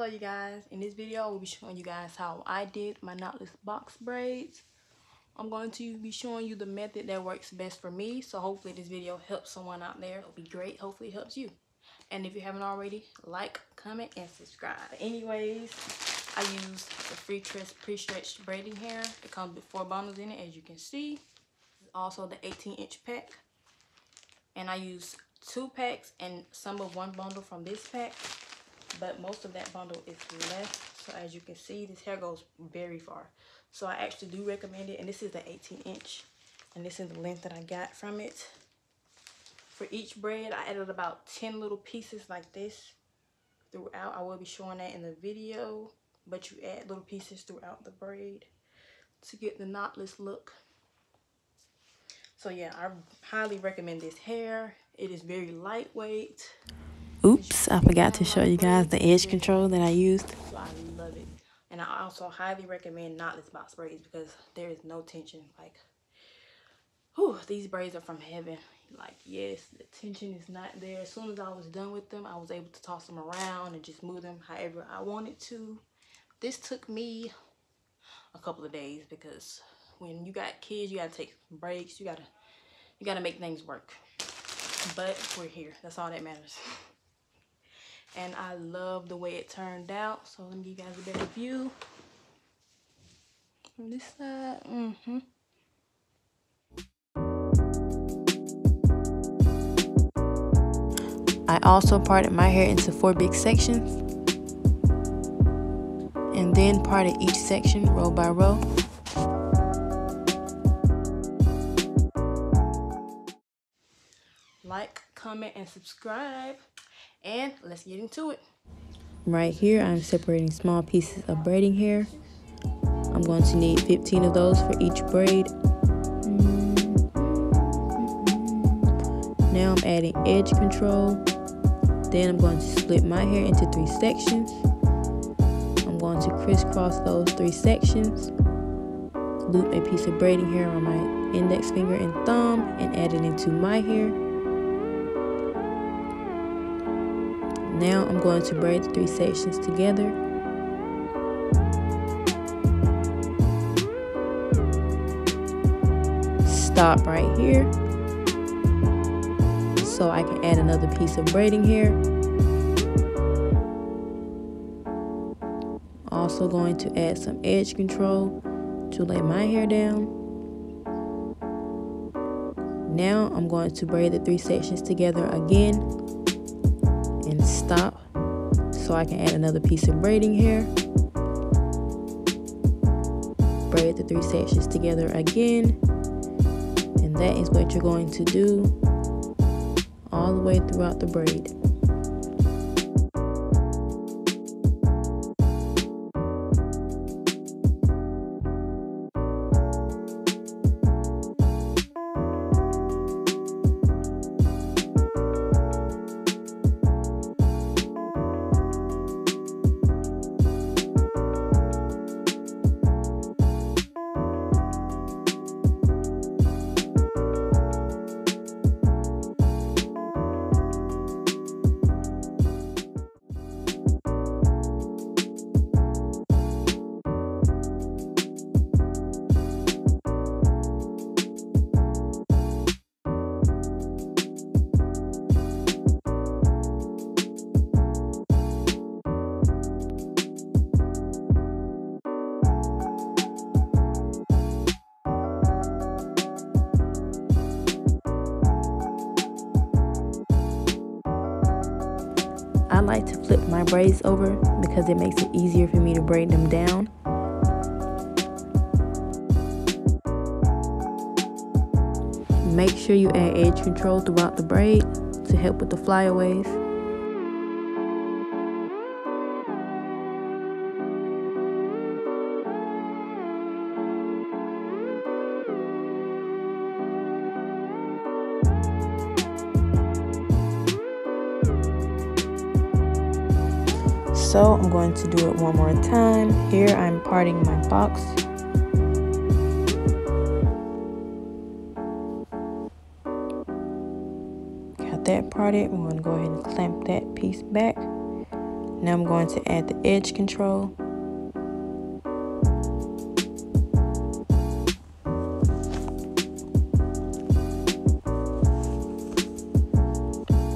Hello you guys, in this video I will be showing you guys how I did my knotless box braids. I'm going to be showing you the method that works best for me, so hopefully this video helps someone out there. It'll be great, hopefully it helps you. And if you haven't already, like, comment, and subscribe. Anyways, I use the free pre-stretched braiding hair. It comes with 4 bundles in it, as you can see. Also the 18-inch pack. And I use 2 packs and some of 1 bundle from this pack. But most of that bundle is left, so as you can see, this hair goes very far. So I actually do recommend it, and this is the 18-inch, and this is the length that I got from it. For each braid, I added about 10 little pieces like this throughout. I will be showing that in the video, but you add little pieces throughout the braid to get the knotless look. So yeah, I highly recommend this hair. It is very lightweight. Oops, I forgot to show you guys the edge control that I used. So I love it. And I also highly recommend knotless box braids because there is no tension. Like, whew, these braids are from heaven. Like, yes, the tension is not there. As soon as I was done with them, I was able to toss them around and just move them however I wanted to. This took me a couple of days because when you got kids, you gotta take breaks. You gotta make things work. But we're here. That's all that matters. And I love the way it turned out. So let me give you guys a better view from this side. I also parted my hair into 4 big sections, and then parted each section row by row. Like, comment, and subscribe. And let's get into it. Right here, I'm separating small pieces of braiding hair. I'm going to need 15 of those for each braid. Now I'm adding edge control. Then I'm going to split my hair into 3 sections. I'm going to crisscross those 3 sections. Loop a piece of braiding hair on my index finger and thumb and add it into my hair. Now I'm going to braid the 3 sections together. Stop right here so I can add another piece of braiding hair. Also going to add some edge control to lay my hair down. Now I'm going to braid the 3 sections together again and stop so I can add another piece of braiding hair. Braid the 3 sections together again, and that is what you're going to do all the way throughout the braid. I like to flip my braids over because it makes it easier for me to braid them down. Make sure you add edge control throughout the braid to help with the flyaways. So I'm going to do it one more time. Here I'm parting my box. Got that parted. I'm going to go ahead and clamp that piece back. Now I'm going to add the edge control.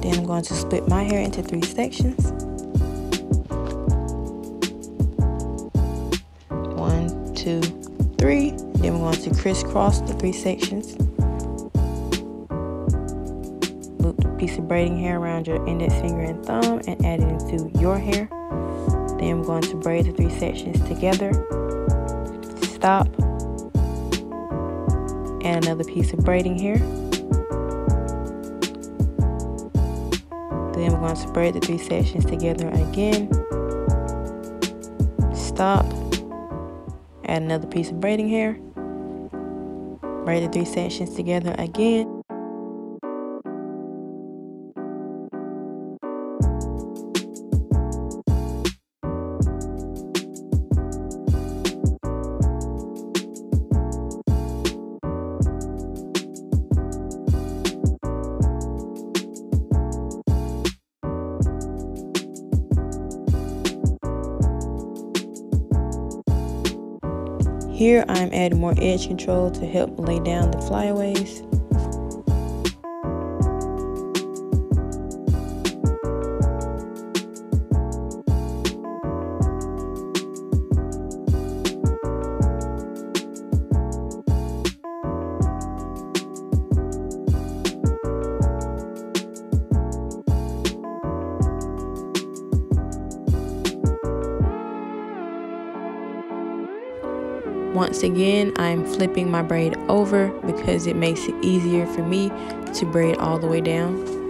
Then I'm going to split my hair into 3 sections. 1, 2, 3. Then we're going to crisscross the 3 sections. Loop the piece of braiding hair around your index finger and thumb and add it into your hair. Then I'm going to braid the 3 sections together. Stop. Add another piece of braiding hair. Then we're going to braid the 3 sections together again. Stop. Add another piece of braiding hair. Braid the 3 sections together again. Here I'm adding more edge control to help lay down the flyaways. Once again, I'm flipping my braid over because it makes it easier for me to braid all the way down.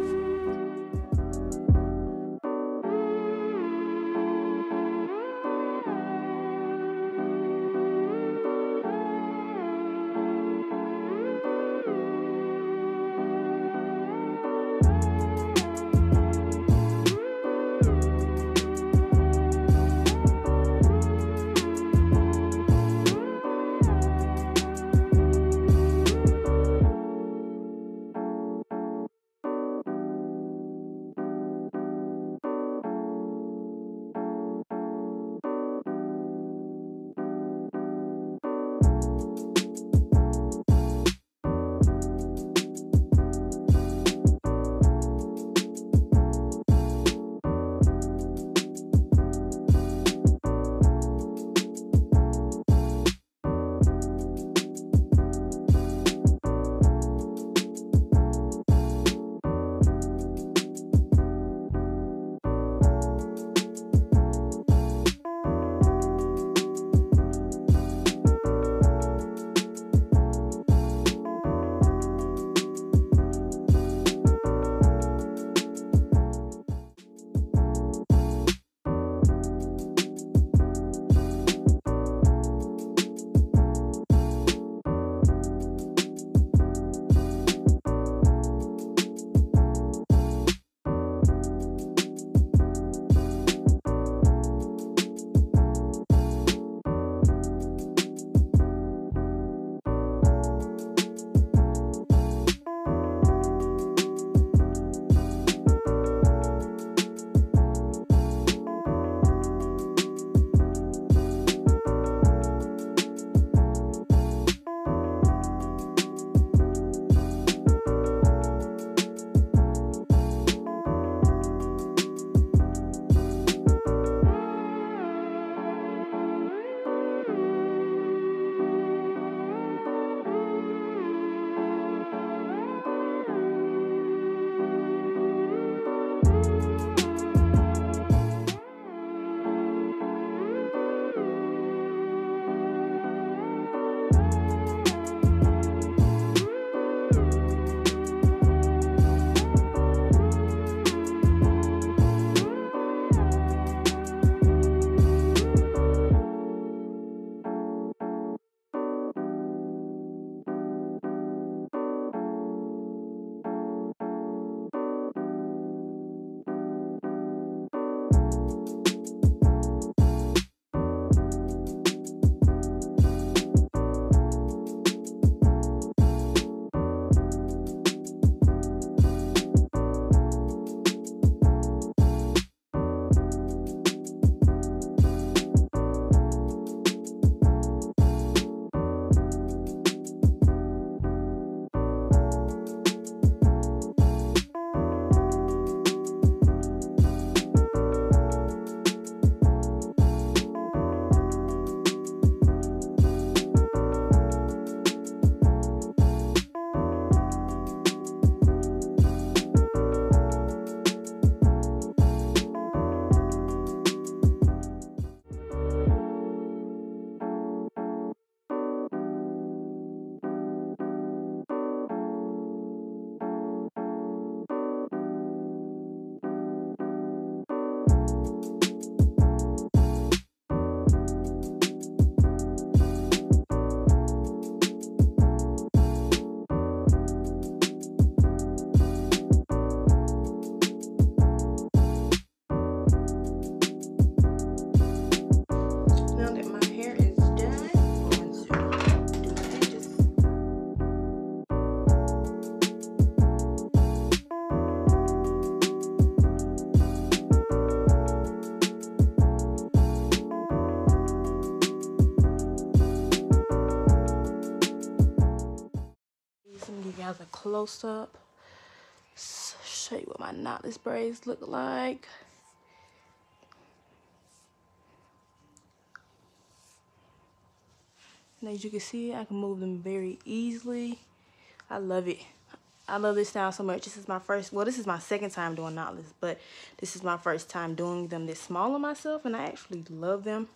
close up. Show you what my knotless braids look like. And as you can see, I can move them very easily. I love it. I love this style so much. This is my first, well, this is my second time doing knotless, but this is my first time doing them this small on myself, and I actually love them.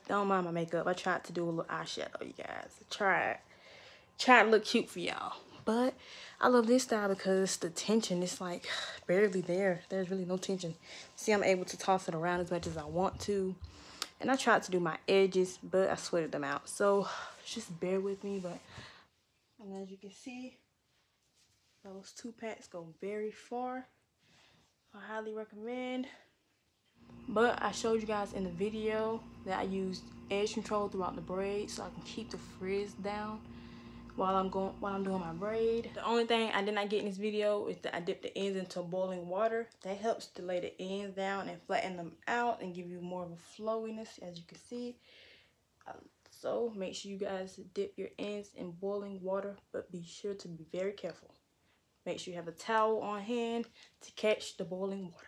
Don't mind my makeup. I tried to do a little eyeshadow, you guys. I tried to look cute for y'all. But I love this style because the tension is like barely there. There's really no tension. See, I'm able to toss it around as much as I want to. And I tried to do my edges, but I sweated them out. So just bear with me. But and as you can see, those 2 packs go very far. I highly recommend. But I showed you guys in the video that I used edge control throughout the braid so I can keep the frizz down while I'm doing my braid. The only thing I did not get in this video is that I dipped the ends into boiling water. That helps to lay the ends down and flatten them out and give you more of a flowiness, as you can see. So make sure you guys dip your ends in boiling water, but be sure to be very careful. Make sure you have a towel on hand to catch the boiling water.